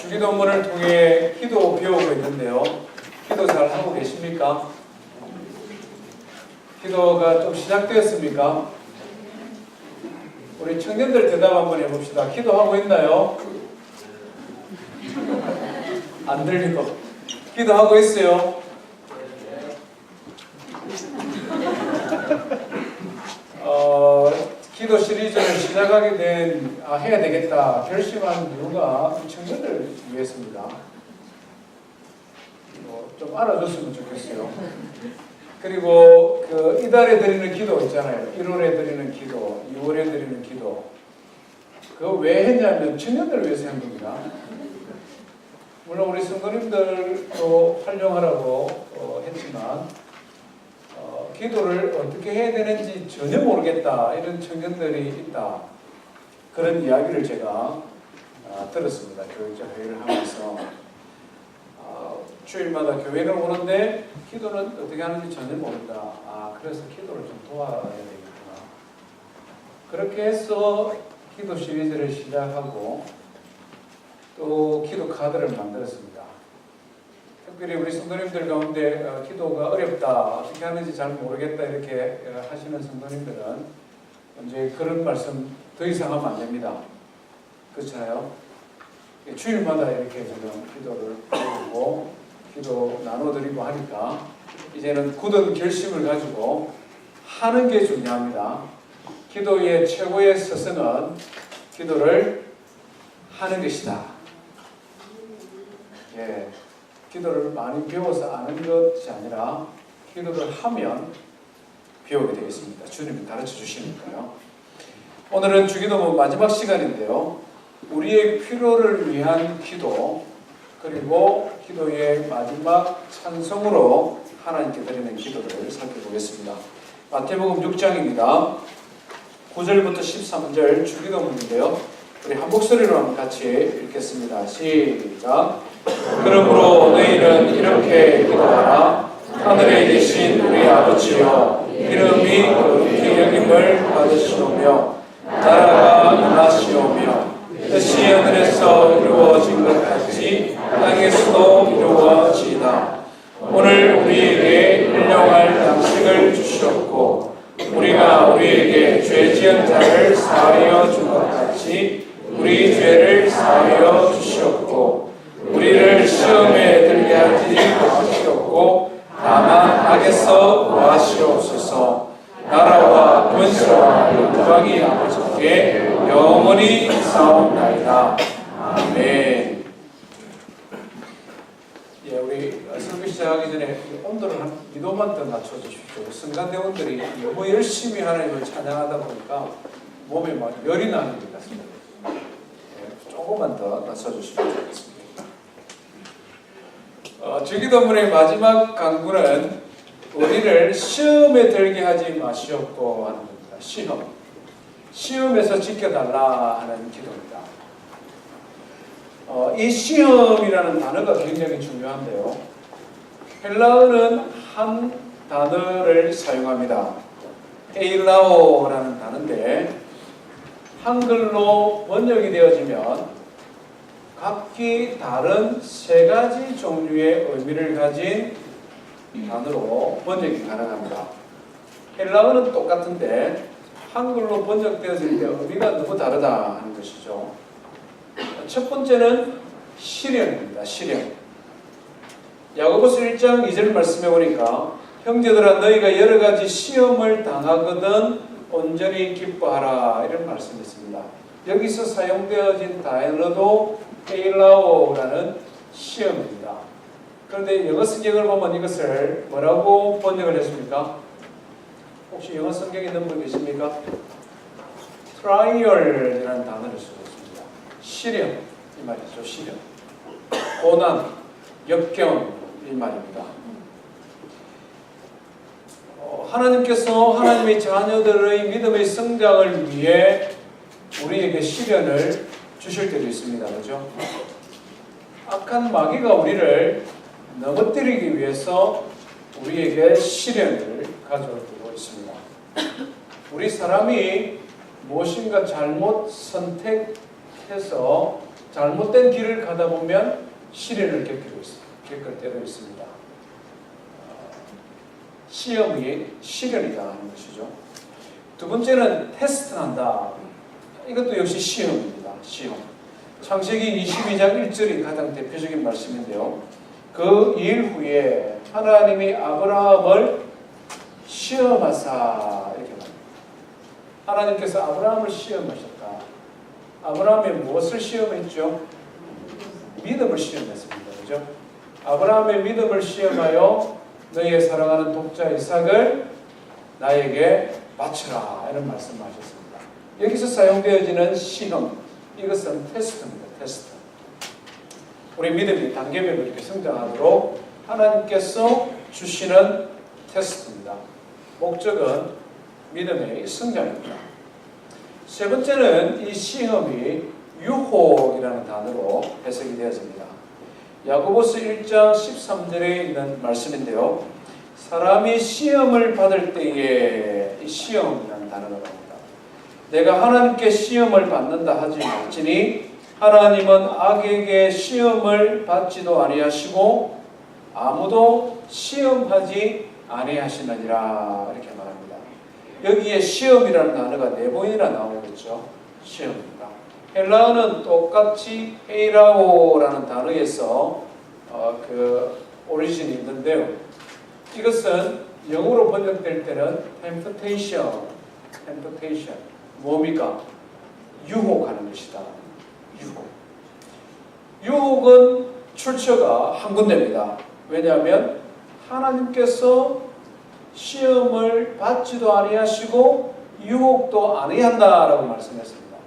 주기도문을 통해 기도 배우고 있는데요. 기도 잘 하고 계십니까? 기도가 좀 시작되었습니까? 우리 청년들 대답 한번 해봅시다. 기도하고 있나요? 안 들리고. 기도하고 있어요? 기도 시리즈를 시작하게 된, 해야 되겠다 결심한 이유가 청년들 위해서입니다. 좀 알아줬으면 좋겠어요. 그리고 이달에 드리는 기도 있잖아요. 1월에 드리는 기도, 2월에 드리는 기도. 그거 왜 했냐면 청년들을 위해서 한 겁니다. 물론 우리 성도님들도 활용하라고 했지만 기도를 어떻게 해야 되는지 전혀 모르겠다 이런 청년들이 있다. 그런 이야기를 제가 들었습니다. 교육자 회의를 하면서 주일마다 교회를 오는데 기도는 어떻게 하는지 전혀 모른다. 그래서 기도를 좀 도와야 되겠구나. 그렇게 해서 기도 시리즈를 시작하고 또 기도 카드를 만들었습니다. 특별히 우리 성도님들 가운데 기도가 어렵다, 어떻게 하는지 잘 모르겠다 이렇게 하시는 성도님들은 이제 그런 말씀 더 이상 하면 안 됩니다. 그렇잖아요? 주일마다 이렇게 지금 기도를 드리고 기도 나눠드리고 하니까 이제는 굳은 결심을 가지고 하는 게 중요합니다. 기도의 최고의 서성은 기도를 하는 것이다. 예, 기도를 많이 배워서 아는 것이 아니라 기도를 하면 배우게 되겠습니다. 주님이 가르쳐 주시니까요. 오늘은 주기도문 마지막 시간인데요. 우리의 필요를 위한 기도, 그리고 기도의 마지막 찬송으로 하나님께 드리는 기도를 살펴보겠습니다. 마태복음 6장입니다. 9절부터 13절 주기도문인데요. 우리 한 목소리로 한번 같이 읽겠습니다. 시작. 그러므로 너희는 이렇게 기도하라. 하늘에 계신 우리 아버지여, 이름이 거룩히 여김을 받으시오며 나라가 임하시오며 뜻이 하늘에서 이루어진 것 같이 땅에서도 이루어지이다. 오늘 우리에게 일용할 양식을 주시옵고 우리가 우리에게 죄 지은 자를 사하여 준 것 같이 우리 죄를 사하여 주시옵고 우리를 시험에 들게 하지 마시옵고 다만 악에서 구하시옵소서. 나라와 권세와 영광이 아버지께 영원히 있사옵나이다. 아멘. 예, 우리 설교 시작하기 전에 온도를 한 2도만 더 낮춰주십시오. 성간대원들이 너무 열심히 하나님을 찬양하다 보니까 몸에 막 열이 나는 것 같습니다. 예, 조금만 더 낮춰주시면 좋겠습니다. 주기도문의 마지막 강구는 우리를 시험에 들게 하지 마시옵고 하는 겁니다. 시험에서 지켜달라 하는 기도입니다. 이 시험이라는 단어가 굉장히 중요한데요. 헬라어는 한 단어를 사용합니다. 에일라오라는 단어인데 한글로 번역이 되어지면 각기 다른 세 가지 종류의 의미를 가진 단어로 번역이 가능합니다. 헬라어는 똑같은데 한글로 번역되어질 때 의미가 너무 다르다 하는 것이죠. 첫 번째는 시련입니다. 시련. 야고보서 1장 2절 말씀해 보니까 형제들아 너희가 여러 가지 시험을 당하거든 온전히 기뻐하라 이런 말씀이 있습니다. 여기서 사용되어진 단어도 에일라오라는 시험입니다. 그런데 영어 성경을 보면 이것을 뭐라고 번역을 했습니까? 혹시 영어 성경 있는 분 계십니까? 트라이얼이라는 단어를 쓰고 있습니다. 시련 이 말이죠. 시련, 고난, 역경 이 말입니다. 하나님께서 하나님의 자녀들의 믿음의 성장을 위해 우리에게 시련을 주실 때도 있습니다. 그렇죠? 악한 마귀가 우리를 넘어뜨리기 위해서 우리에게 시련을 가져올 때도 있습니다. 우리 사람이 무엇인가 잘못 선택해서 잘못된 길을 가다 보면 시련을 겪을 때도 있습니다. 시험이 시련이다 하는 것이죠. 두 번째는 테스트한다. 이것도 역시 시험입니다. 시험. 창세기 22장 1절이 가장 대표적인 말씀인데요. 그 일 후에 하나님이 아브라함을 시험하사 이렇게 말합니다. 하나님께서 아브라함을 시험하셨다. 아브라함의 무엇을 시험했죠? 믿음을 시험했습니다. 그죠? 아브라함의 믿음을 시험하여 너희의 사랑하는 독자 이삭을 나에게 바쳐라 이런 말씀하셨습니다. 여기서 사용되어지는 시험, 이것은 테스트입니다. 테스트. 우리 믿음이 단계별로 이렇게 성장하도록 하나님께서 주시는 테스트입니다. 목적은 믿음의 성장입니다. 세 번째는 이 시험이 유혹이라는 단어로 해석이 되어집니다. 야고보서 1장 13절에 있는 말씀인데요. 사람이 시험을 받을 때에 이 시험이라는 단어가 나옵니다. 내가 하나님께 시험을 받는다 하지 말지니 하나님은 악에게 시험을 받지도 아니하시고 아무도 시험하지 아니하시느니라 이렇게 말합니다. 여기에 시험이라는 단어가 4번이나 나오겠죠. 시험입니다. 헬라어는 똑같이 헤이라오라는 단어에서 그 오리진이 있는데요. 이것은 영어로 번역될 때는 temptation, 뭡니까? 유혹하는 것이다. 유혹은 출처가 한 군데입니다. 왜냐하면 하나님께서 시험을 받지도 아니하시고 유혹도 아니한다라고 말씀했습니다.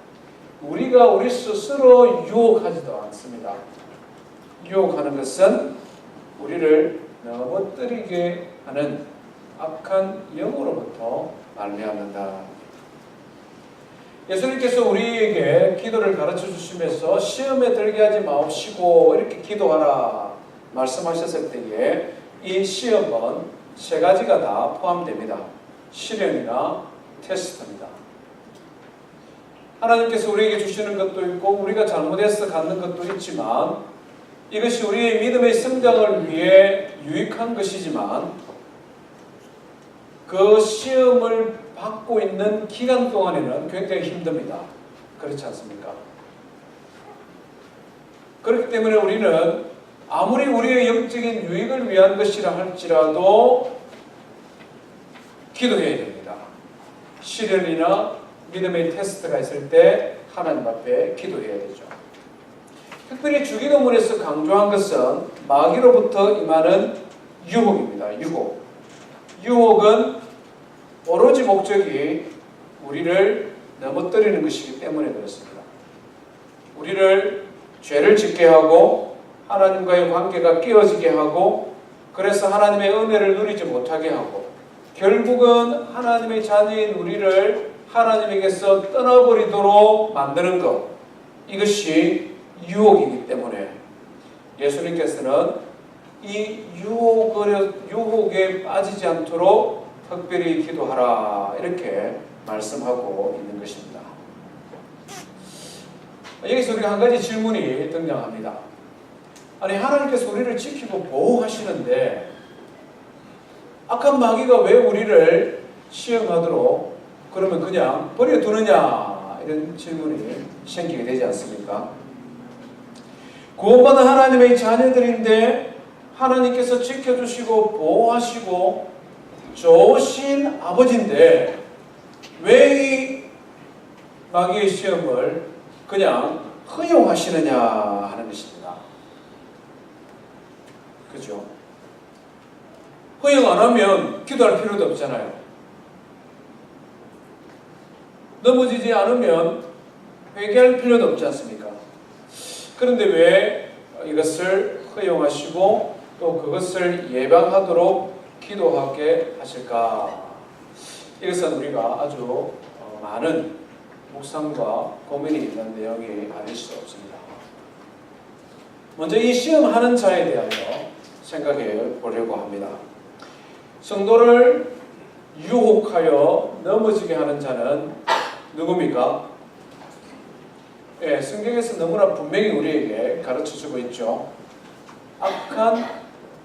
우리가 우리 스스로 유혹하지도 않습니다. 유혹하는 것은 우리를 넘어뜨리게 하는 악한 영으로부터 말미암는다. 예수님께서 우리에게 기도를 가르쳐 주시면서 시험에 들게 하지 마옵시고 이렇게 기도하라 말씀하셨을 때에 이 시험은 세 가지가 다 포함됩니다. 시련이나 테스트입니다. 하나님께서 우리에게 주시는 것도 있고 우리가 잘못해서 갖는 것도 있지만 이것이 우리의 믿음의 성장을 위해 유익한 것이지만 그 시험을 받고 있는 기간 동안에는 굉장히 힘듭니다. 그렇지 않습니까? 그렇기 때문에 우리는 아무리 우리의 영적인 유익을 위한 것이라 할지라도 기도해야 됩니다. 시련이나 믿음의 테스트가 있을 때 하나님 앞에 기도해야 되죠. 특별히 주기도문에서 강조한 것은 마귀로부터 임하는 유혹입니다. 유혹은 오로지 목적이 우리를 넘어뜨리는 것이기 때문에 그렇습니다. 우리를 죄를 짓게 하고 하나님과의 관계가 깨어지게 하고 그래서 하나님의 은혜를 누리지 못하게 하고 결국은 하나님의 자녀인 우리를 하나님에게서 떠나버리도록 만드는 것, 이것이 유혹이기 때문에 예수님께서는 이 유혹에 빠지지 않도록 특별히 기도하라 이렇게 말씀하고 있는 것입니다. 여기서 우리가 한 가지 질문이 등장합니다. 아니 하나님께서 우리를 지키고 보호하시는데 악한 마귀가 왜 우리를 시험하도록 그러면 그냥 버려두느냐 이런 질문이 생기게 되지 않습니까? 구원받은 하나님의 자녀들인데 하나님께서 지켜주시고 보호하시고 좋으신 아버지인데 왜 이 마귀의 시험을 그냥 허용하시느냐 하는 것입니다. 그죠? 허용 안 하면 기도할 필요도 없잖아요. 넘어지지 않으면 회개할 필요도 없지 않습니까? 그런데 왜 이것을 허용하시고 또 그것을 예방하도록 기도하게 하실까? 이것은 우리가 아주 많은 묵상과 고민이 있는 내용이 아닐 수 없습니다. 먼저 이 시험하는 자에 대하여 생각해 보려고 합니다. 성도를 유혹하여 넘어지게 하는 자는 누굽니까? 예, 성경에서 너무나 분명히 우리에게 가르쳐주고 있죠. 악한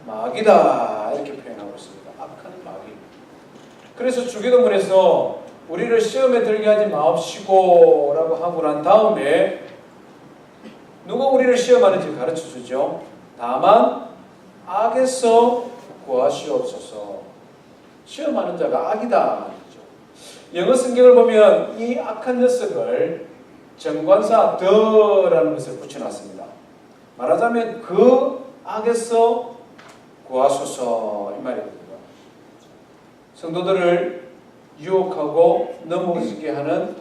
마귀다 이렇게 표현하고 있습니다. 악한 마귀. 그래서 주기도문에서 우리를 시험에 들게 하지 마옵시고 라고 하고 난 다음에 누가 우리를 시험하는지 가르쳐주죠. 다만 악에서 구하시옵소서. 시험하는 자가 악이다. 영어 성경을 보면 이 악한 녀석을 정관사 더라는 것을 붙여놨습니다. 말하자면 그 악에서 구하소서 이 말이거든요. 성도들을 유혹하고 넘어지게 하는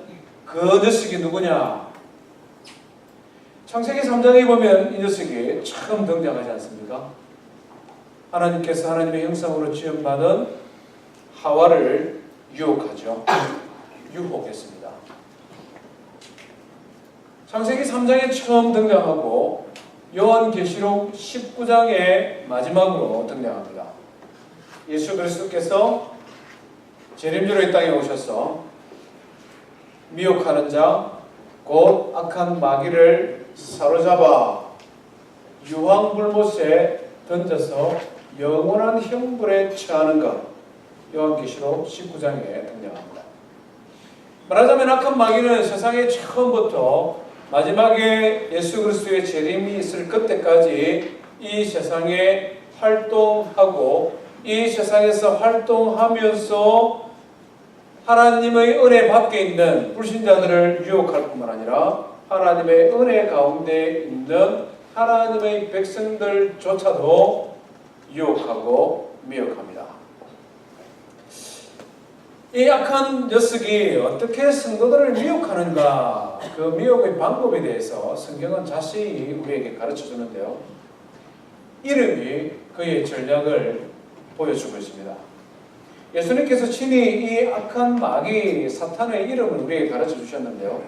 그 녀석이 누구냐? 창세기 3장에 보면 이 녀석이 처음 등장하지 않습니까? 하나님께서 하나님의 형상으로 지음받은 하와를 유혹하죠. 유혹했습니다. 창세기 3장에 처음 등장하고 요한계시록 19장에 마지막으로 등장합니다. 예수 그리스도께서 재림주로 이 땅에 오셔서 미혹하는 자, 곧 악한 마귀를 사로잡아 유황불못에 던져서 영원한 형벌에 처하는 것, 요한계시록 19장에 등장합니다. 말하자면 악한 마귀는 세상에 처음부터 마지막에 예수 그리스도의 재림이 있을 그때까지 이 세상에 활동하고 이 세상에서 활동하면서 하나님의 은혜 밖에 있는 불신자들을 유혹할 뿐만 아니라 하나님의 은혜 가운데 있는 하나님의 백성들조차도 유혹하고 미혹합니다. 이 악한 녀석이 어떻게 성도들을 미혹하는가, 그 미혹의 방법에 대해서 성경은 자세히 우리에게 가르쳐 주는데요. 이름이 그의 전략을 보여주고 있습니다. 예수님께서 친히 이 악한 마귀 사탄의 이름을 우리에게 가르쳐 주셨는데요.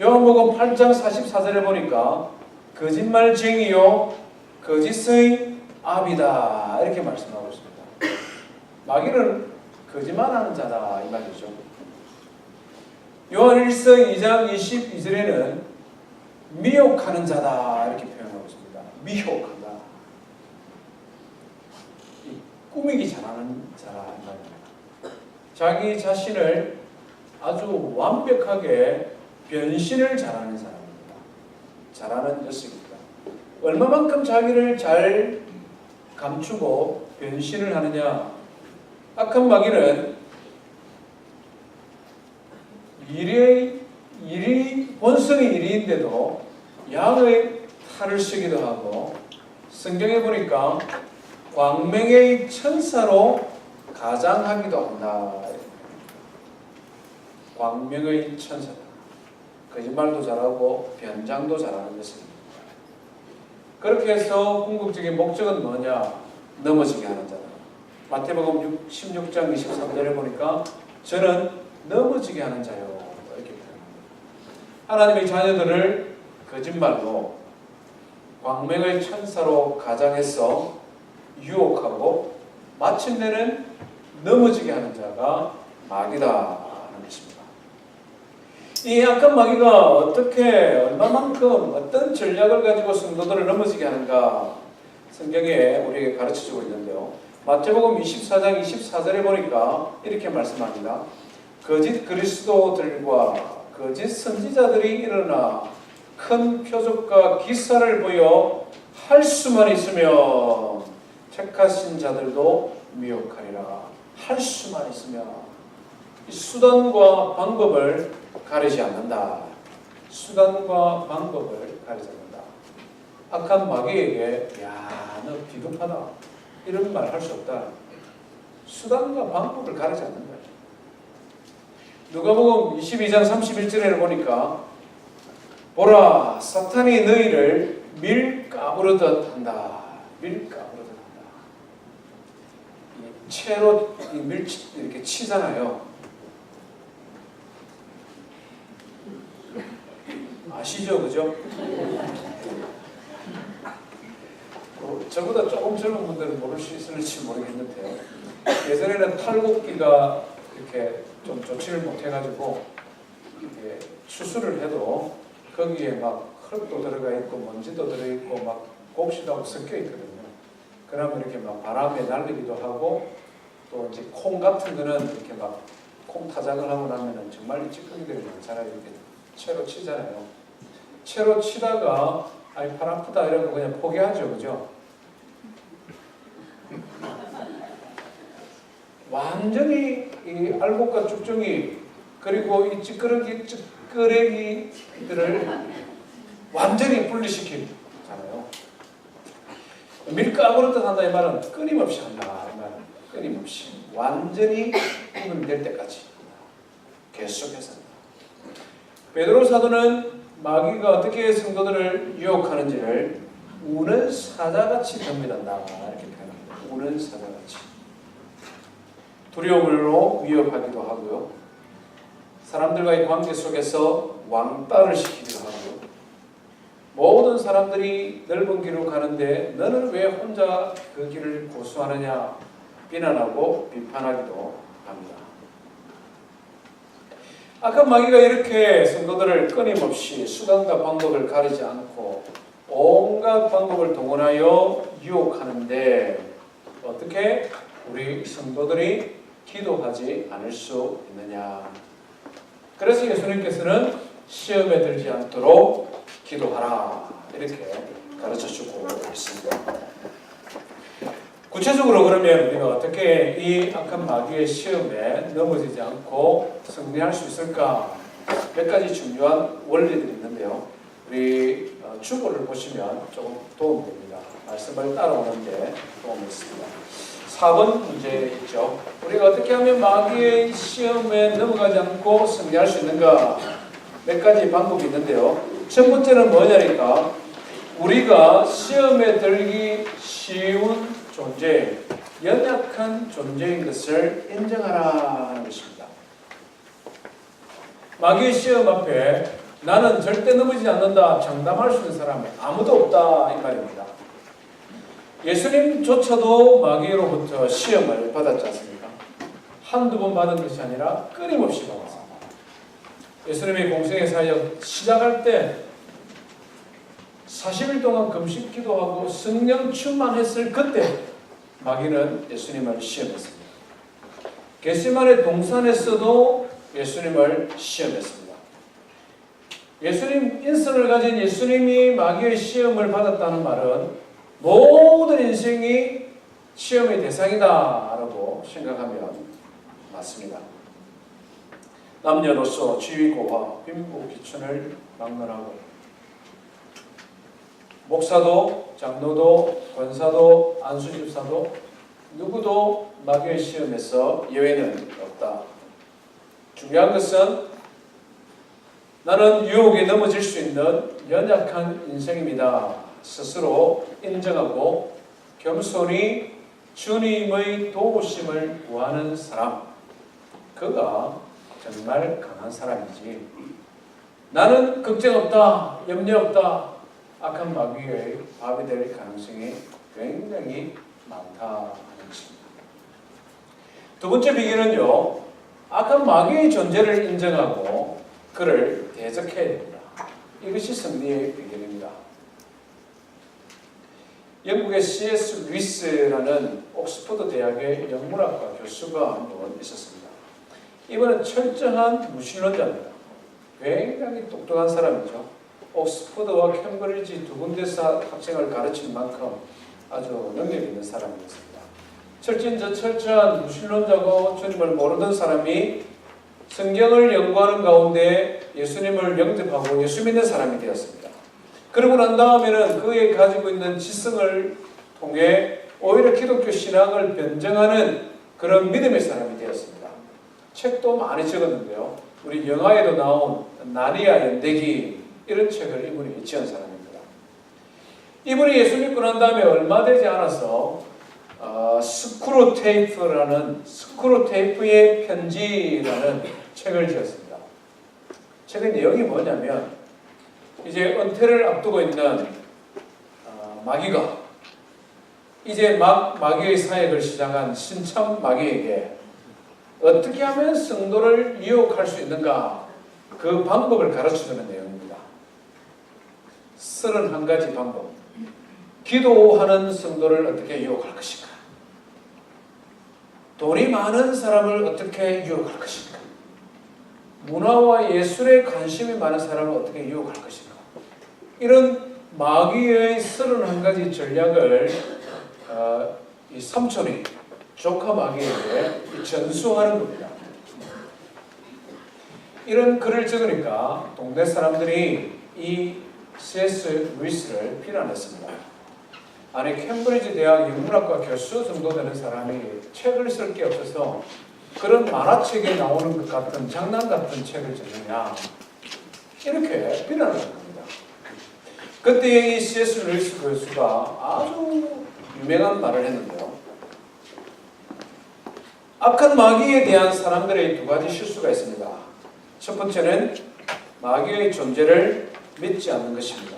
요한복음 8장 44절에 보니까 거짓말쟁이요 거짓의 아비다 이렇게 말씀하고 있습니다. 마귀는 거짓말하는 자다 이 말이죠. 요한 1서 2장 22절에는 미혹하는 자다 이렇게 표현하고 있습니다. 미혹한다. 꾸미기 잘하는 자라 이 말입니다. 자기 자신을 아주 완벽하게 변신을 잘하는 사람입니다. 잘하는 녀석입니다. 얼마만큼 자기를 잘 감추고 변신을 하느냐. 악한 마귀는 본성이 이리인데도 양의 탈을 쓰기도 하고 성경에 보니까 광명의 천사로 가장하기도 한다. 광명의 천사다. 거짓말도 잘하고 변장도 잘하는 것입니다. 그렇게 해서 궁극적인 목적은 뭐냐? 넘어지게 하는 자다. 마태복음 16장 23절에 보니까 저는 넘어지게 하는 자요. 이렇게 표현합니다. 하나님의 자녀들을 거짓말로 광명의 천사로 가장해서 유혹하고 마침내는 넘어지게 하는 자가 마귀다 하는 것입니다. 이 악한 마귀가 어떻게 얼마만큼 어떤 전략을 가지고 성도들을 넘어지게 하는가 성경에 우리에게 가르쳐주고 있는데요. 마태복음 24장 24절에 보니까 이렇게 말씀합니다. 거짓 그리스도들과 거짓 선지자들이 일어나 큰 표적과 기사를 보여 할 수만 있으면 택하신 자들도 미혹하리라. 할 수만 있으면 이 수단과 방법을 가리지 않는다. 수단과 방법을 가리지 않는다. 악한 마귀에게 야, 너 비겁하다. 이런 말 할 수 없다. 수단과 방법을 가리지 않는다. 누가복음 22장 31절에 보니까 보라 사탄이 너희를 밀가부르듯 한다. 밀가부르듯 한다. 채로 이렇게 치잖아요. 아시죠? 그죠? 저보다 조금 젊은 분들은 모를 수 있을지 모르겠는데요. 예전에는 탈곡기가 이렇게 좀 좋지를 못해가지고 수술을 해도 거기에 막 흙도 들어가 있고 먼지도 들어있고 막 곡식하고 섞여 있거든요. 그러면 이렇게 막 바람에 날리기도 하고 또 이제 콩 같은 거는 이렇게 막 콩 타작을 하고 나면은 정말 찌꺼기들이 많잖아요. 이렇게 채로 치잖아요. 채로 치다가 아이 팔 아프다 이러고 그냥 포기하죠, 그죠? 완전히 이 알곡과 쭉정이 그리고 이 찌끄레기들을 완전히 분리시키잖아요. 밀가루를 뜻한다 이 말은 끊임없이 한다 이 말은 끊임없이 완전히 분리될 때까지 계속해서 한다. 베드로 사도는 마귀가 어떻게 성도들을 유혹하는지를 우는 사자같이 덤비단다 이렇게 표현합니다. 우는 사자같이 두려움으로 위협하기도 하고요. 사람들과의 관계 속에서 왕따를 시키기도 하고요. 모든 사람들이 넓은 길로 가는데 너는 왜 혼자 그 길을 고수하느냐 비난하고 비판하기도 합니다. 악한 마귀가 이렇게 성도들을 끊임없이 수단과 방법을 가리지 않고 온갖 방법을 동원하여 유혹하는데 어떻게 우리 성도들이 기도하지 않을 수 있느냐. 그래서 예수님께서는 시험에 들지 않도록 기도하라 이렇게 가르쳐주고 있습니다. 구체적으로 그러면 우리가 어떻게 이 악한 마귀의 시험에 넘어지지 않고 승리할 수 있을까? 몇 가지 중요한 원리들이 있는데요. 우리 주보를 보시면 조금 도움이 됩니다. 말씀을 따라오는데 도움이 있습니다. 4번 문제 있죠. 우리가 어떻게 하면 마귀의 시험에 넘어가지 않고 승리할 수 있는가? 몇 가지 방법이 있는데요. 첫 번째는 뭐냐니까 우리가 시험에 들기 쉬운 존재, 연약한 존재인 것을 인정하라 하는 것입니다. 마귀의 시험 앞에 나는 절대 넘어지지 않는다 장담할 수 있는 사람이 아무도 없다 이 말입니다. 예수님조차도 마귀로부터 시험을 받았지 않습니까? 한두 번 받은 것이 아니라 끊임없이 받았습니다. 예수님의 공생의 사역 시작할 때 40일 동안 금식 기도하고 성령 충만했을 그때 마귀는 예수님을 시험했습니다. 겟세마네 동산에서도 예수님을 시험했습니다. 예수님 인성을 가진 예수님이 마귀의 시험을 받았다는 말은 모든 인생이 시험의 대상이다라고 생각하면 맞습니다. 남녀노소 지위고와 빈부 귀천을 막론하고 목사도 장로도 권사도 안수집사도 누구도 마귀의 시험에서 예외는 없다. 중요한 것은 나는 유혹에 넘어질 수 있는 연약한 인생입니다. 스스로 인정하고 겸손히 주님의 도우심을 구하는 사람, 그가 정말 강한 사람이지 나는 걱정 없다, 염려 없다, 악한 마귀의 밥이 될 가능성이 굉장히 많다는 것입니다. 두 번째 비결은요, 악한 마귀의 존재를 인정하고 그를 대적해야 됩니다. 이것이 승리의 비결입니다. 영국의 C.S. 루이스라는 옥스퍼드 대학의 영문학과 교수가 한 분 있었습니다. 이분은 철저한 무신론자입니다. 굉장히 똑똑한 사람이죠. 옥스퍼드와 캠브리지 두 군데서 학생을 가르친 만큼 아주 능력 있는 사람이었습니다. 철저한 무신론자고 주님을 모르던 사람이 성경을 연구하는 가운데 예수님을 영접하고 예수 믿는 사람이 되었습니다. 그러고 난 다음에는 그의 가지고 있는 지성을 통해 오히려 기독교 신앙을 변증하는 그런 믿음의 사람이 되었습니다. 책도 많이 적었는데요. 우리 영화에도 나온 나리아 연대기 이런 책을 이분이 지은 사람입니다. 이분이 예수 믿고 난 다음에 얼마 되지 않아서 스크루테이프의 편지라는 책을 지었습니다. 책의 내용이 뭐냐면 이제 은퇴를 앞두고 있는 마귀가 이제 막 마귀의 사역을 시작한 신참 마귀에게 어떻게 하면 성도를 유혹할 수 있는가 그 방법을 가르쳐주는 내용입니다. 31가지 방법. 기도하는 성도를 어떻게 유혹할 것인가? 돈이 많은 사람을 어떻게 유혹할 것인가? 문화와 예술에 관심이 많은 사람을 어떻게 유혹할 것인가? 이런 마귀의 31가지 전략을 이 삼촌이 조카 마귀에게 전수하는 겁니다. 이런 글을 적으니까 동네 사람들이 이 C.S. 루이스를 비난했습니다. 아니 캠브리지 대학 영문학과 교수 정도 되는 사람이 책을 쓸 게 없어서 그런 만화책에 나오는 것 같은 장난 같은 책을 적느냐 이렇게 비난을 합니다. 그때 이 C.S. 루이스 교수가 아주 유명한 말을 했는데요. 악한 마귀에 대한 사람들의 두 가지 실수가 있습니다. 첫 번째는 마귀의 존재를 믿지 않는 것입니다.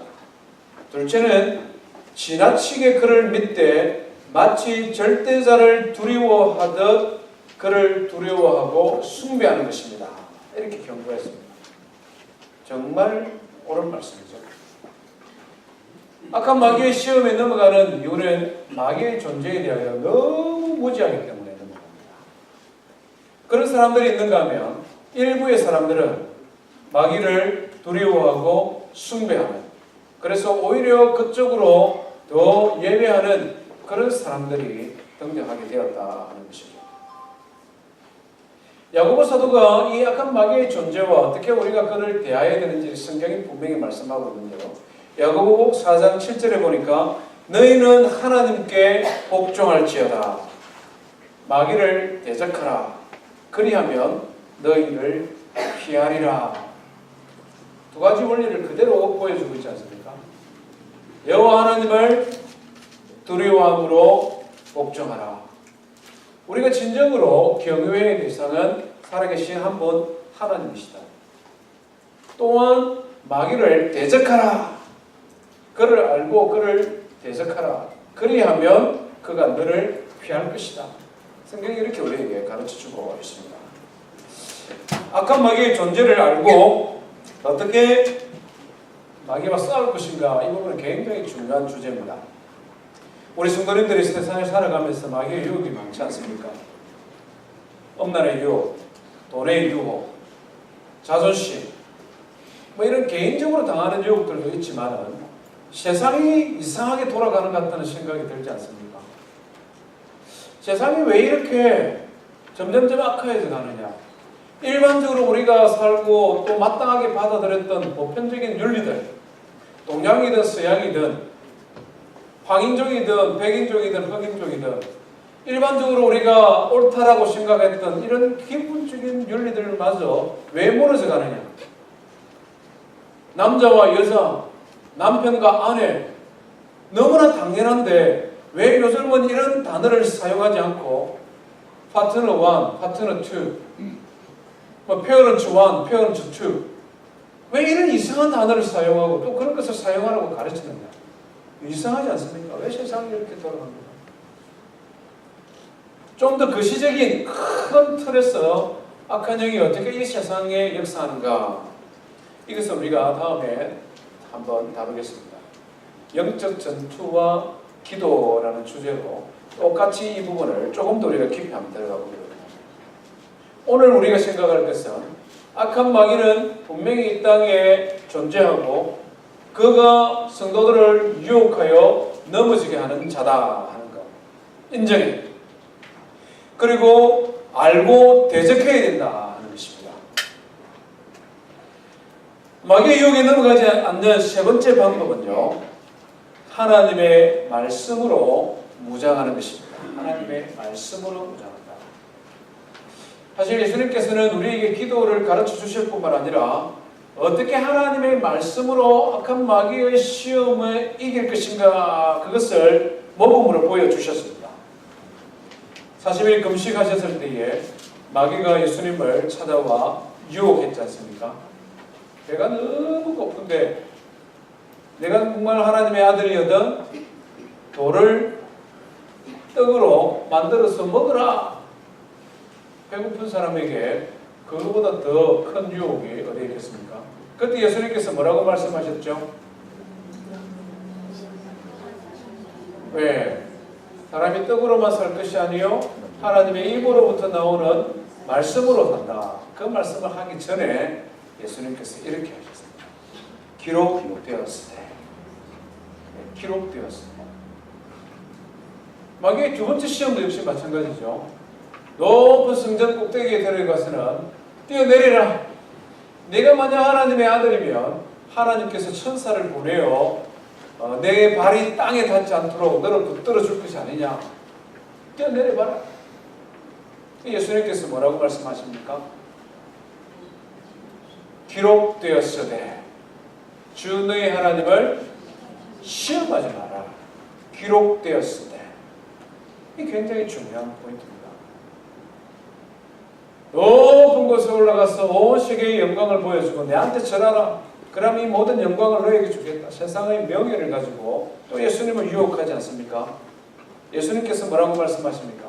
둘째는 지나치게 그를 믿되 마치 절대자를 두려워하듯 그를 두려워하고 숭배하는 것입니다. 이렇게 경고했습니다. 정말 옳은 말씀이죠. 악한 마귀의 시험에 넘어가는 이유는 마귀의 존재에 대하여 너무 무지하기 때문에 넘어갑니다. 그런 사람들이 있는가 하면 일부의 사람들은 마귀를 두려워하고 숭배하는, 그래서 오히려 그쪽으로 더 예배하는 그런 사람들이 등장하게 되었다 하는 것이죠. 야고보 사도가 이 악한 마귀의 존재와 어떻게 우리가 그를 대해야 되는지 성경이 분명히 말씀하고 있는데요. 야고보 4장 7절에 보니까 너희는 하나님께 복종할지어다. 마귀를 대적하라. 그리하면 너희를 피하리라. 두 가지 원리를 그대로 보여주고 있지 않습니까? 여호와 하나님을 두려워함으로 복종하라. 우리가 진정으로 경외의 대상은 살아계신 한 분 하나님이시다. 또한 마귀를 대적하라. 그를 알고 그를 대적하라. 그리하면 그가 너를 피할 것이다. 성경이 이렇게 우리에게 가르쳐주고 있습니다. 악한 마귀의 존재를 알고 어떻게 마귀와 싸울 것인가, 이 부분은 굉장히 중요한 주제입니다. 우리 성도님들이 세상을 살아가면서 마귀의 유혹이 많지 않습니까? 엄란의 유혹, 돈의 유혹, 자존심, 뭐 이런 개인적으로 당하는 유혹들도 있지만 세상이 이상하게 돌아가는 것 같다는 생각이 들지 않습니까? 세상이 왜 이렇게 점점점 악화해져 가느냐? 일반적으로 우리가 살고 또 마땅하게 받아들였던 보편적인 윤리들, 동양이든 서양이든 황인종이든 백인종이든 흑인종이든 일반적으로 우리가 옳다라고 생각했던 이런 기본적인 윤리들마저 왜 무너져 가느냐? 남자와 여자, 남편과 아내, 너무나 당연한데 왜 요즘은 이런 단어를 사용하지 않고 파트너 1, 파트너 2, 페어런츠 1, 페어런츠 2, 왜 이런 이상한 단어를 사용하고 또 그런 것을 사용하라고 가르치느냐? 이상하지 않습니까? 왜 세상이 이렇게 돌아갑니까? 좀 더 거시적인 큰 틀에서 악한 영이 어떻게 이 세상에 역사하는가, 이것을 우리가 다음에 한번 다루겠습니다. 영적 전투와 기도라는 주제로 똑같이 이 부분을 조금 더 우리가 깊이 한번 들어가 보기로 합니다. 오늘 우리가 생각할 것은 악한 마귀는 분명히 이 땅에 존재하고 그가 성도들을 유혹하여 넘어지게 하는 자다 하는 것 인정해. 그리고 알고 대적해야 된다 하는 것입니다. 마귀의 유혹에 넘어가지 않는 세 번째 방법은요, 하나님의 말씀으로 무장하는 것입니다. 하나님의 말씀으로 무장한다. 사실 예수님께서는 우리에게 기도를 가르쳐 주실 뿐만 아니라 어떻게 하나님의 말씀으로 악한 마귀의 시험을 이길 것인가, 그것을 모범으로 보여주셨습니다. 40일 금식하셨을 때에 마귀가 예수님을 찾아와 유혹했지 않습니까? 배가 너무 고픈데 내가 정말 하나님의 아들이거든 돌을 떡으로 만들어서 먹으라. 배고픈 사람에게 그거보다 더 큰 유혹이 어디 있겠습니까? 그때 예수님께서 뭐라고 말씀하셨죠? 왜? 사람이 떡으로만 살 것이 아니요 하나님의 입으로부터 나오는 말씀으로 산다. 그 말씀을 하기 전에 예수님께서 이렇게 하셨습니다. 기록되었으되. 기록되었으되. 마귀의 두 번째 시험도 역시 마찬가지죠. 높은 성전 꼭대기에 데려가서는 뛰어내리라. 네가 만약 하나님의 아들이면 하나님께서 천사를 보내어 내 발이 땅에 닿지 않도록 너를 붙들어 줄 것이 아니냐. 뛰어내려봐라. 예수님께서 뭐라고 말씀하십니까? 기록되었으되 주 너희 하나님을 시험하지 마라. 기록되었으되. 이 굉장히 중요한 포인트입니다. 높은 곳에 올라가서 온 세계의 영광을 보여주고 내한테 절하라. 그럼 이 모든 영광을 너에게 주겠다. 세상의 명예를 가지고 또 예수님을 유혹하지 않습니까? 예수님께서 뭐라고 말씀하십니까?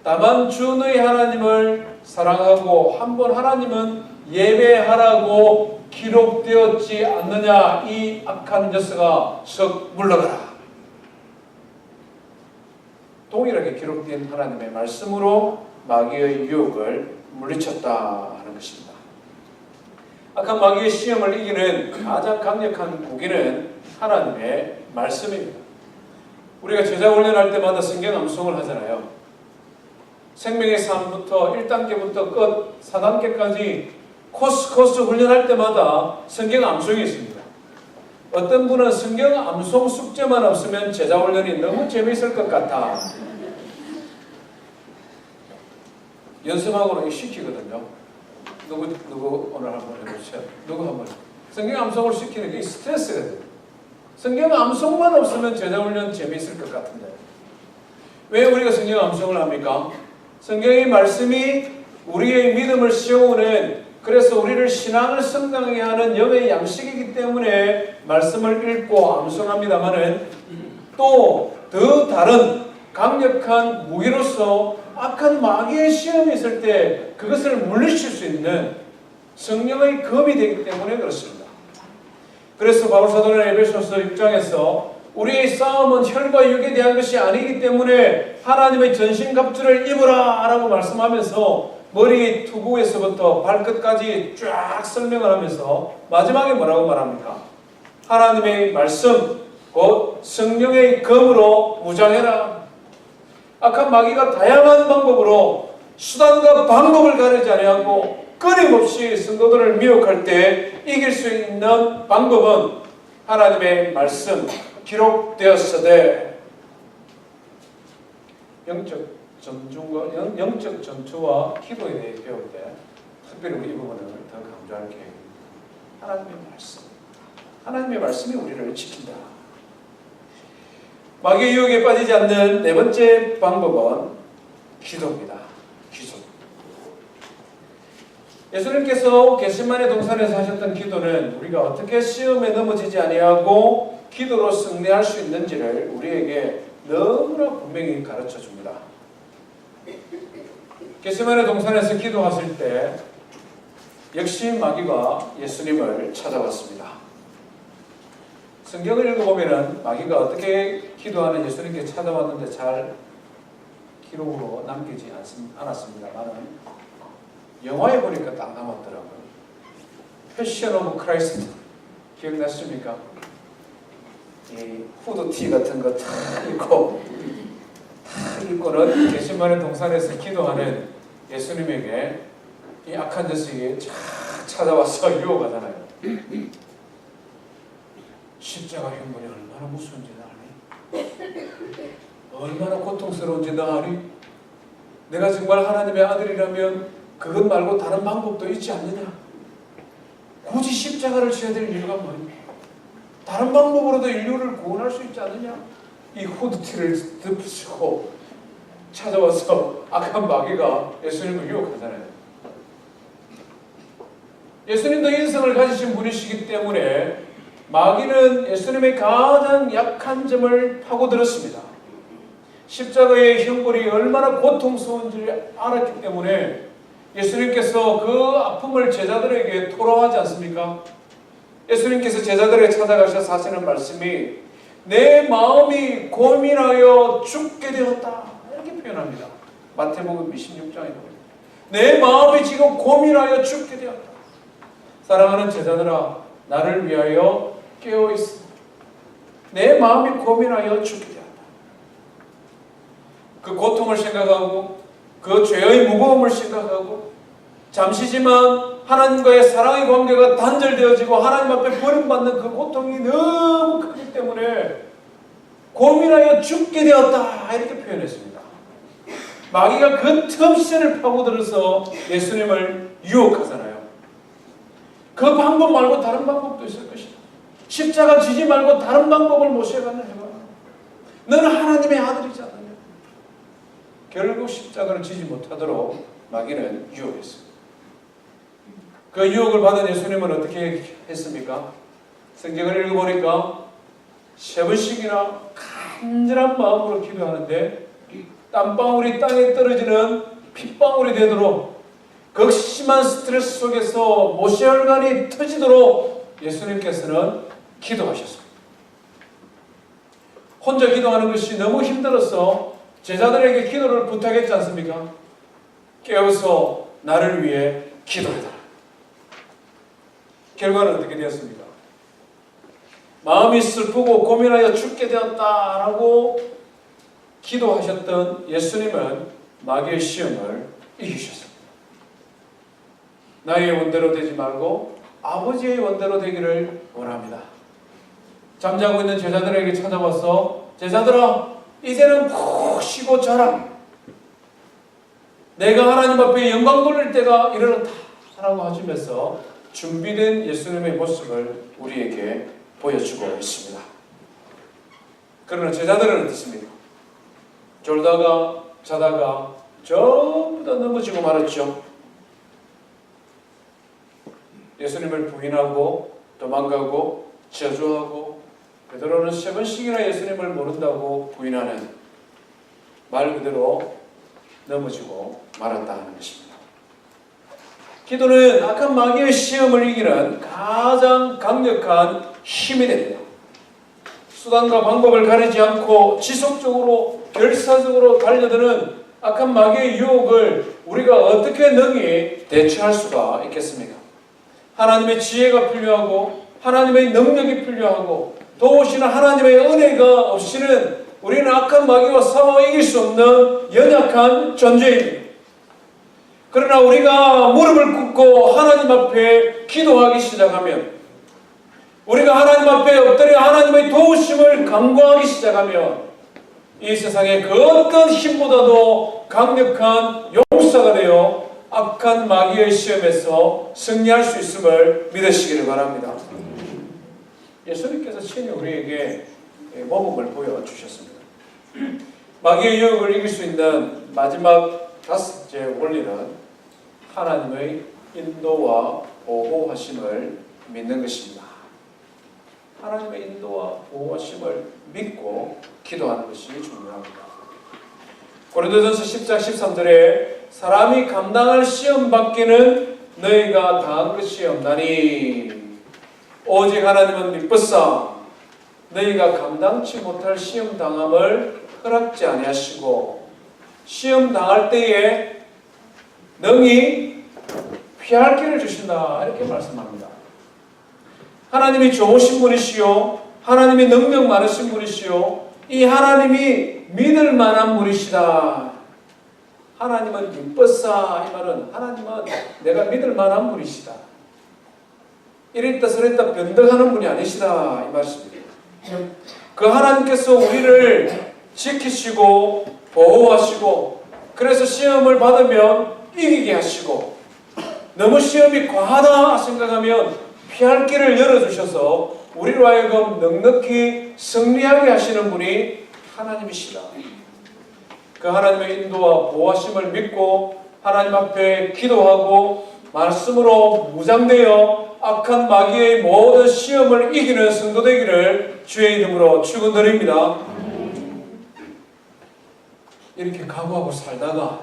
다만 주 너희 하나님을 사랑하고 한번 하나님은 예배하라고 기록되었지 않느냐. 이 악한 녀석아 썩 물러가라. 동일하게 기록된 하나님의 말씀으로 마귀의 유혹을 물리쳤다 하는 것입니다. 악한 마귀의 시험을 이기는 가장 강력한 무기는 하나님의 말씀입니다. 우리가 제자 훈련할 때마다 성경 암송을 하잖아요. 생명의 삶부터 1단계부터 끝 4단계까지 코스 훈련할 때마다 성경 암송이 있습니다. 어떤 분은 성경 암송 숙제만 없으면 제자 훈련이 너무 재미있을 것 같아. 연습하고는 시키거든요. 누구 오늘 한번 해보세요. 누구 한번. 성경 암송을 시키는 게 스트레스거든요. 성경 암송만 없으면 제자 훈련 재미있을 것 같은데. 왜 우리가 성경 암송을 합니까? 성경의 말씀이 우리의 믿음을 세우는, 그래서 우리를 신앙을 성장하게 하는 영의 양식이기 때문에 말씀을 읽고 암송합니다만은 또 더 다른 강력한 무기로서 악한 마귀의 시험이 있을 때 그것을 물리칠 수 있는 성령의 검이 되기 때문에 그렇습니다. 그래서 바울 사도는 에베소서 6장에서 우리의 싸움은 혈과 육에 대한 것이 아니기 때문에 하나님의 전신갑주를 입으라 라고 말씀하면서 머리 투구에서부터 발끝까지 쫙 설명을 하면서 마지막에 뭐라고 말합니까? 하나님의 말씀 곧 성령의 검으로 무장해라. 악한 마귀가 다양한 방법으로 수단과 방법을 가리지 아니하고 끊임없이 성도들을 미혹할 때 이길 수 있는 방법은 하나님의 말씀 기록되었으되. 영적 전투와 기도에 대해 배울 때 특별히 우리 이 부분을 더 강조할 계획입니다. 하나님의 말씀. 하나님의 말씀이 우리를 지킨다. 마귀의 유혹에 빠지지 않는 네 번째 방법은 기도입니다. 기도. 예수님께서 겟세마네 동산에서 하셨던 기도는 우리가 어떻게 시험에 넘어지지 아니하고 기도로 승리할 수 있는지를 우리에게 너무나 분명히 가르쳐 줍니다. 겟세마네 동산에서 기도하실 때 역시 마귀가 예수님을 찾아왔습니다. 성경을 읽어보면 마귀가 어떻게 기도하는 예수님께 찾아왔는데 잘 기록으로 남기지 않았습니다만 영화에 보니까 딱 남았더라고요. 패션 오브 크라이스트 기억나십니까? 이 후드티 같은 거 다 입고는 겟세마네 동산에서 기도하는 예수님에게 이 악한 녀석이 쫙 찾아와서 유혹하잖아요. 십자가 형벌이 얼마나 무서운지 너 아니? 얼마나 고통스러운지 너 아니? 내가 정말 하나님의 아들이라면 그것 말고 다른 방법도 있지 않느냐? 굳이 십자가를 져야 될 이유가 뭐니? 다른 방법으로도 인류를 구원할 수 있지 않느냐? 이 후드티를 덮으시고 찾아와서 악한 마귀가 예수님을 유혹하잖아요. 예수님도 인성을 가지신 분이시기 때문에 마귀는 예수님의 가장 약한 점을 파고들었습니다. 십자가의 형벌이 얼마나 고통스러운지 알았기 때문에 예수님께서 그 아픔을 제자들에게 토로하지 않습니까? 예수님께서 제자들에게 찾아가셔서 하시는 말씀이 내 마음이 고민하여 죽게 되었다. 이렇게 표현합니다. 마태복음 26장에 보면 내 마음이 지금 고민하여 죽게 되었다. 사랑하는 제자들아, 나를 위하여 깨어있어. 내 마음이 고민하여 죽게 되었다. 그 고통을 생각하고 그 죄의 무거움을 생각하고 잠시지만 하나님과의 사랑의 관계가 단절되어지고 하나님 앞에 버림받는 그 고통이 너무 크기 때문에 고민하여 죽게 되었다. 이렇게 표현했습니다. 마귀가 그 틈새를 파고들어서 예수님을 유혹하잖아요. 그 방법 말고 다른 방법도 있을 것이다. 십자가 지지 말고 다른 방법을 모셔가는 해봐. 너는 하나님의 아들이지 않느냐. 결국 십자가를 지지 못하도록 마귀는 유혹했습니다. 그 유혹을 받은 예수님은 어떻게 했습니까? 성경을 읽어보니까 3번씩이나 간절한 마음으로 기도하는데 땀방울이 땅에 떨어지는 핏방울이 되도록 극심한 스트레스 속에서 모세혈관이 터지도록 예수님께서는 기도하셨습니다. 혼자 기도하는 것이 너무 힘들어서 제자들에게 기도를 부탁했지 않습니까? 깨어서 나를 위해 기도해달라. 결과는 어떻게 되었습니까? 마음이 슬프고 고민하여 죽게 되었다라고 기도하셨던 예수님은 마귀의 시험을 이기셨습니다. 나의 원대로 되지 말고 아버지의 원대로 되기를 원합니다. 잠자고 있는 제자들에게 찾아와서 제자들아, 이제는 푹 쉬고 자라. 내가 하나님 앞에 영광 돌릴 때가 이르렀다 라고 하시면서 준비된 예수님의 모습을 우리에게 보여주고 있습니다. 그러나 제자들은 어떻습니까? 졸다가 자다가 전부 다 넘어지고 말았죠. 예수님을 부인하고 도망가고 저주하고 베드로는 3번씩이나 예수님을 모른다고 부인하는, 말 그대로 넘어지고 말았다는 것입니다. 기도는 악한 마귀의 시험을 이기는 가장 강력한 힘이 됩니다. 수단과 방법을 가리지 않고 지속적으로 결사적으로 달려드는 악한 마귀의 유혹을 우리가 어떻게 능히 대처할 수가 있겠습니까? 하나님의 지혜가 필요하고 하나님의 능력이 필요하고 도우시는 하나님의 은혜가 없이는 우리는 악한 마귀와 싸워 이길 수 없는 연약한 존재입니다. 그러나 우리가 무릎을 꿇고 하나님 앞에 기도하기 시작하면, 우리가 하나님 앞에 엎드려 하나님의 도우심을 간구하기 시작하면 이 세상의 그 어떤 힘보다도 강력한 용사가 되어 악한 마귀의 시험에서 승리할 수 있음을 믿으시기를 바랍니다. 예수님께서 친히 우리에게 모범을 보여주셨습니다. 마귀의 유혹을 이길 수 있는 마지막 5째 원리는 하나님의 인도와 보호하심을 믿는 것입니다. 하나님의 인도와 보호하심을 믿고 기도하는 것이 중요합니다. 고린도전서 10장 13절에 사람이 감당할 시험 밖에는 너희가 당한 것이 없나니 오직 하나님은 미쁘사 너희가 감당치 못할 시험 당함을 허락지 아니하시고 시험 당할 때에 능히 피할 길을 주신다, 이렇게 말씀합니다. 하나님이 좋으신 분이시요 하나님이 능력 많으신 분이시요 이 하나님이 믿을 만한 분이시다. 하나님은 미쁘사, 이 말은 하나님은 내가 믿을 만한 분이시다. 이랬다 저랬다 변덕하는 분이 아니시다, 이 말씀입니다. 그 하나님께서 우리를 지키시고 보호하시고 그래서 시험을 받으면 이기게 하시고 너무 시험이 과하다 생각하면 피할 길을 열어주셔서 우리로 하여금 넉넉히 승리하게 하시는 분이 하나님이시다. 그 하나님의 인도와 보호하심을 믿고 하나님 앞에 기도하고 말씀으로 무장되어 악한 마귀의 모든 시험을 이기는 성도 되기를 주의 이름으로 축원드립니다. 이렇게 각오하고 살다가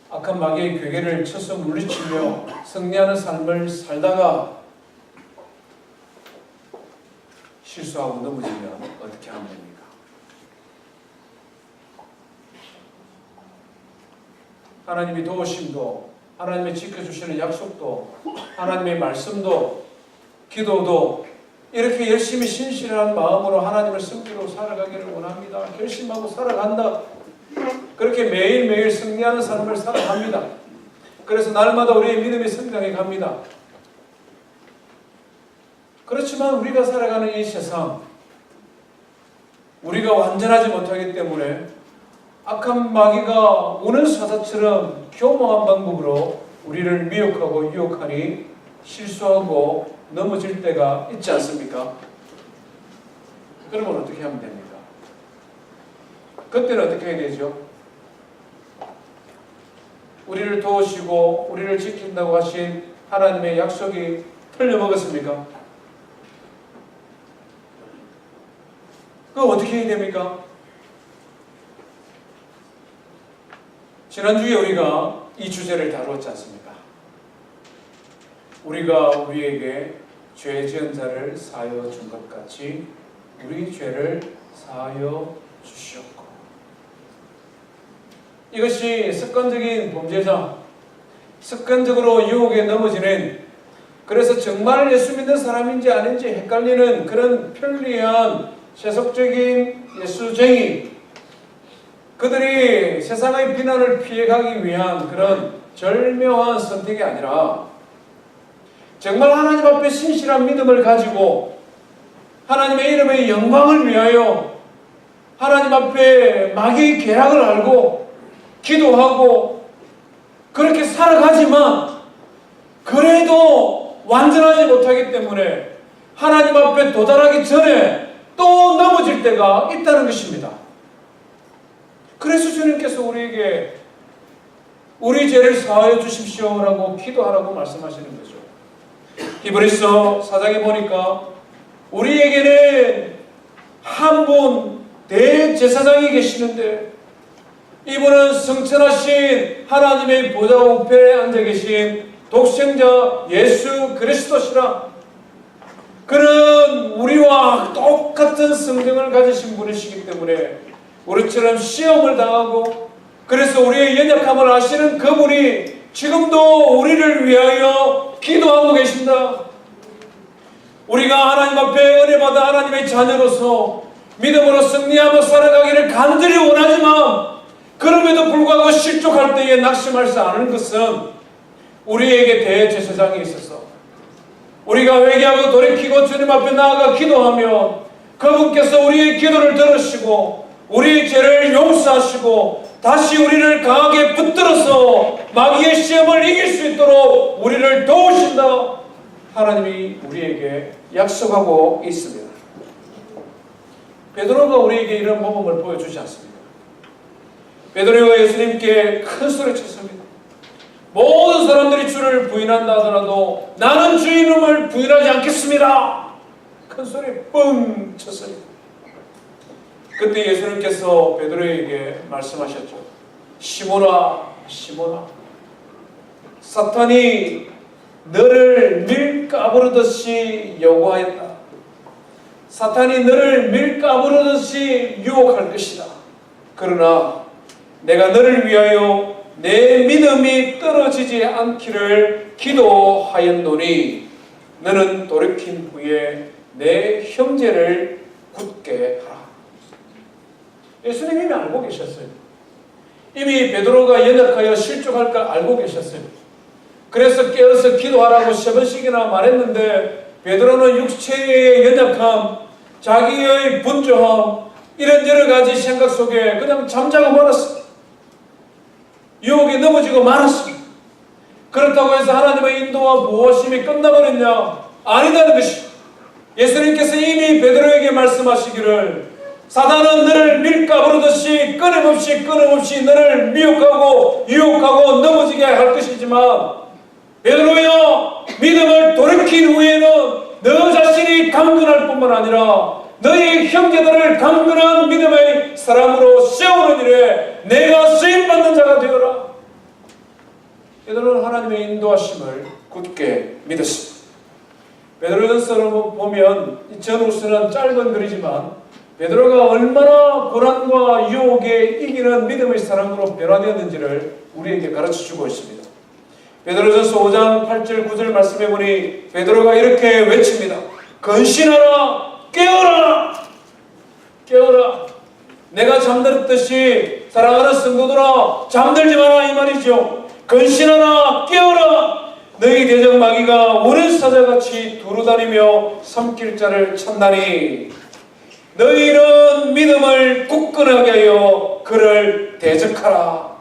악한 마귀의 괴계를 쳐서 물리치며 승리하는 삶을 살다가 실수하고 넘어지면 어떻게 하면 됩니까? 하나님이 도우심도, 하나님의 지켜주시는 약속도, 하나님의 말씀도, 기도도 이렇게 열심히 신실한 마음으로 하나님을 섬기로 살아가기를 원합니다. 결심하고 살아간다. 그렇게 매일매일 승리하는 삶을 살아갑니다. 그래서 날마다 우리의 믿음이 성장해 갑니다. 그렇지만 우리가 살아가는 이 세상, 우리가 완전하지 못하기 때문에 악한 마귀가 우는 사자처럼 교묘한 방법으로 우리를 미혹하고 유혹하니 실수하고 넘어질 때가 있지 않습니까? 그러면 어떻게 하면 됩니까? 그때는 어떻게 해야 되죠? 우리를 도우시고 우리를 지킨다고 하신 하나님의 약속이 틀려먹었습니까? 그거 어떻게 해야 됩니까? 지난주에 우리가 이 주제를 다루었지 않습니까? 우리가 우리에게 죄 지은 자를 사하여 준 것 같이 우리 죄를 사하여 주시옵고, 이것이 습관적인 범죄자, 습관적으로 유혹에 넘어지는, 그래서 정말 예수 믿는 사람인지 아닌지 헷갈리는 그런 편리한 세속적인 예수쟁이, 그들이 세상의 비난을 피해가기 위한 그런 절묘한 선택이 아니라 정말 하나님 앞에 신실한 믿음을 가지고 하나님의 이름의 영광을 위하여 하나님 앞에 마귀의 계략을 알고 기도하고 그렇게 살아가지만 그래도 완전하지 못하기 때문에 하나님 앞에 도달하기 전에 또 넘어질 때가 있다는 것입니다. 그래서 주님께서 우리에게 우리 죄를 사하여 주십시오라고 기도하라고 말씀하시는 거죠. 히브리서 4장에 보니까 우리에게는 한 분 대제사장이 계시는데 이분은 성천하신 하나님의 보좌 우편에 앉아 계신 독생자 예수 그리스도시라. 그는 우리와 똑같은 성경을 가지신 분이시기 때문에 우리처럼 시험을 당하고, 그래서 우리의 연약함을 아시는 그분이 지금도 우리를 위하여 기도하고 계신다. 우리가 하나님 앞에 은혜받아 하나님의 자녀로서 믿음으로 승리하며 살아가기를 간절히 원하지만 그럼에도 불구하고 실족할 때에 낙심하지 않은 것은 우리에게 대제사장이 있어서 우리가 회개하고 돌이키고 주님 앞에 나아가 기도하면 그분께서 우리의 기도를 들으시고 우리의 죄를 용서하시고 다시 우리를 강하게 붙들어서 마귀의 시험을 이길 수 있도록 우리를 도우신다. 하나님이 우리에게 약속하고 있습니다. 베드로가 우리에게 이런 모범을 보여주지 않습니까? 베드로가 예수님께 큰 소리 쳤습니다. 모든 사람들이 주를 부인한다 하더라도 나는 주 이름을 부인하지 않겠습니다. 큰 소리 뻥 쳤습니다. 그때 예수님께서 베드로에게 말씀하셨죠. 시몬아, 시몬아, 사탄이 너를 밀가부르듯이 요구하였다. 사탄이 너를 밀가부르듯이 유혹할 것이다. 그러나 내가 너를 위하여 내 믿음이 떨어지지 않기를 기도하였노니 너는 돌이킨 후에 내 형제를 굳게 하라. 예수님이 이미 알고 계셨어요. 이미 베드로가 연약하여 실족할 걸 알고 계셨어요. 그래서 깨어서 기도하라고 3번씩이나 말했는데 베드로는 육체의 연약함, 자기의 분주함, 이런 여러 가지 생각 속에 그냥 잠자고 말았습니다. 유혹에 넘어지고 말았습니다. 그렇다고 해서 하나님의 인도와 보호하심이 끝나버렸냐? 아니다는 것입니다. 예수님께서 이미 베드로에게 말씀하시기를 사단은 너를 밀가부르듯이 끊임없이 너를 미혹하고 유혹하고 넘어지게 할 것이지만 베드로여, 믿음을 돌이킨 후에는 너 자신이 강건할 뿐만 아니라 너희 형제들을 강건한 믿음의 사람으로 세우는 일에 내가 쓰임받는 자가 되어라. 베드로는 하나님의 인도하심을 굳게 믿었습니다. 베드로전서를 보면 이 전후서는 짧은 글이지만 베드로가 얼마나 고난과 유혹에 이기는 믿음의 사람으로 변화되었는지를 우리에게 가르쳐주고 있습니다. 베드로전서 5장 8절 9절 말씀해 보니 베드로가 이렇게 외칩니다. 근신하라, 깨어라, 깨어라. 내가 잠들었듯이 사랑하는 성도들아 잠들지 마라 이 말이죠. 근신하라, 깨어라. 너희 대적 마귀가 오는 사자같이 두루다니며 삼킬 자를 찾나니 너희는 믿음을 굳건하게 하여 그를 대적하라.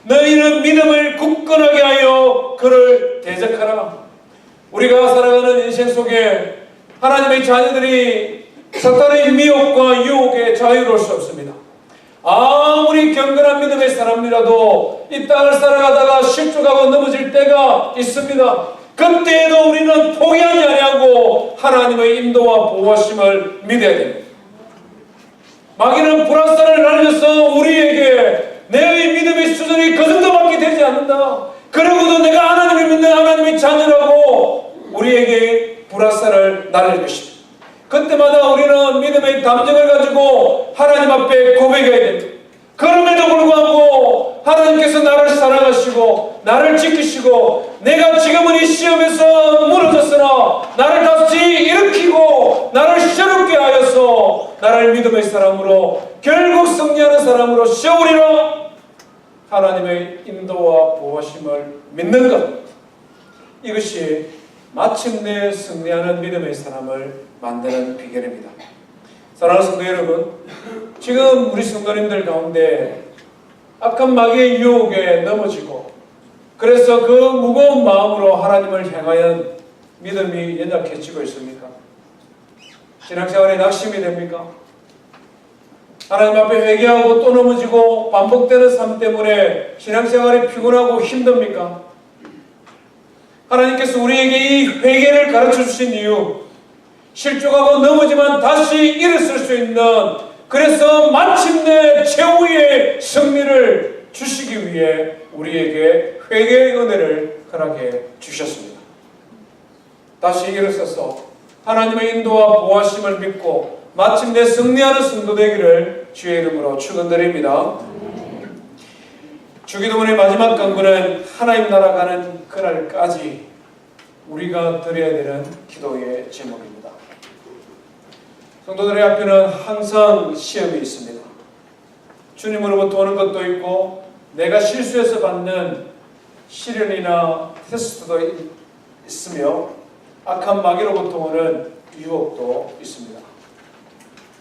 너희는 믿음을 굳건하게 하여 그를 대적하라. 우리가 살아가는 인생 속에 하나님의 자녀들이 사탄의 미혹과 유혹에 자유로울 수 없습니다. 아무리 경건한 믿음의 사람이라도 이 땅을 살아가다가 실족하고 넘어질 때가 있습니다. 그때에도 우리는 포기하지 아니하고 하나님의 인도와 보호하심을 믿어야 됩니다. 마귀는 불화살을 날려서 우리에게 내 믿음의 수준이 그 정도밖에 되지 않는다. 그러고도 내가 하나님을 믿는 하나님의 자녀라고 우리에게 불화살을 날릴 것입니다. 그때마다 우리는 믿음의 감정을 가지고 하나님 앞에 고백해야 됩니다. 그럼에도 불구하고 하나님께서 나를 사랑하시고 나를 지키시고 내가 지금은 이 시험에서 무너졌으나 나를 다시 일으키고 나를 새롭게 하여서 나를 믿음의 사람으로 결국 승리하는 사람으로 세우리라. 하나님의 인도와 보호하심을 믿는 것, 이것이 마침내 승리하는 믿음의 사람을 만드는 비결입니다. 사랑하는 성도 여러분, 지금 우리 성도님들 가운데 악한 마귀의 유혹에 넘어지고 그래서 그 무거운 마음으로 하나님을 향하여 믿음이 연약해지고 있습니까? 신앙생활에 낙심이 됩니까? 하나님 앞에 회개하고 또 넘어지고 반복되는 삶 때문에 신앙생활이 피곤하고 힘듭니까? 하나님께서 우리에게 이 회개를 가르쳐 주신 이유, 실족하고 넘어지만 다시 일어설 수 있는, 그래서 마침내 최후의 승리를 주시기 위해 우리에게 회개의 은혜를 허락해 주셨습니다. 다시 일어서서 하나님의 인도와 보호하심을 믿고 마침내 승리하는 성도 되기를 주의 이름으로 축원드립니다. 주기도문의 마지막 강구는 하나님 나라 가는 그날까지 우리가 드려야 되는 기도의 제목입니다. 성도들의 앞에는 항상 시험이 있습니다. 주님으로부터 오는 것도 있고 내가 실수해서 받는 시련이나 테스트도 있으며 악한 마귀로부터 오는 유혹도 있습니다.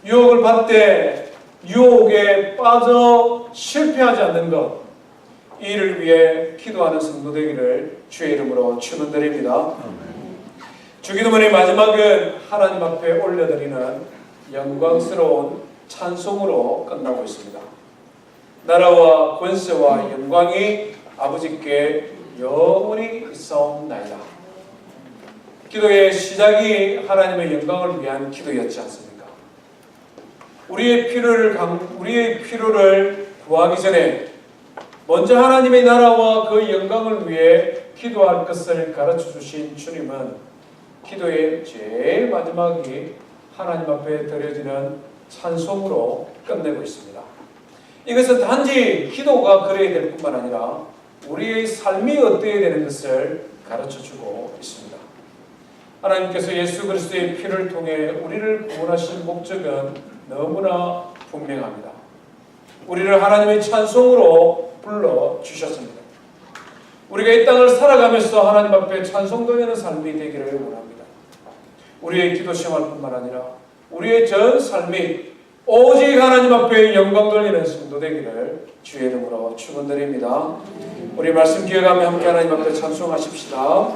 유혹을 받되 유혹에 빠져 실패하지 않는 것, 이 일을 위해 기도하는 성도 되기를 주의 이름으로 축원드립니다. 주기도문의 마지막은 하나님 앞에 올려드리는 영광스러운 찬송으로 끝나고 있습니다. 나라와 권세와 영광이 아버지께 영원히 있사옵나이다. 기도의 시작이 하나님의 영광을 위한 기도였지 않습니까? 우리의 필요를 구하기 전에 먼저 하나님의 나라와 그 영광을 위해 기도할 것을 가르쳐 주신 주님은 기도의 제일 마지막이 하나님 앞에 드려지는 찬송으로 끝내고 있습니다. 이것은 단지 기도가 그래야 될 뿐만 아니라 우리의 삶이 어때야 되는 것을 가르쳐 주고 있습니다. 하나님께서 예수 그리스도의 피를 통해 우리를 구원하신 목적은 너무나 분명합니다. 우리를 하나님의 찬송으로 불러주셨습니다. 우리가 이 땅을 살아가면서 하나님 앞에 찬송드리는 삶이 되기를 원합니다. 우리의 기도 생활뿐만 아니라 우리의 전 삶이 오직 하나님 앞에 영광 돌리는 성도 되기를 주의 이름으로 축원드립니다. 우리 말씀 기억하며 함께 하나님 앞에 찬송하십시다.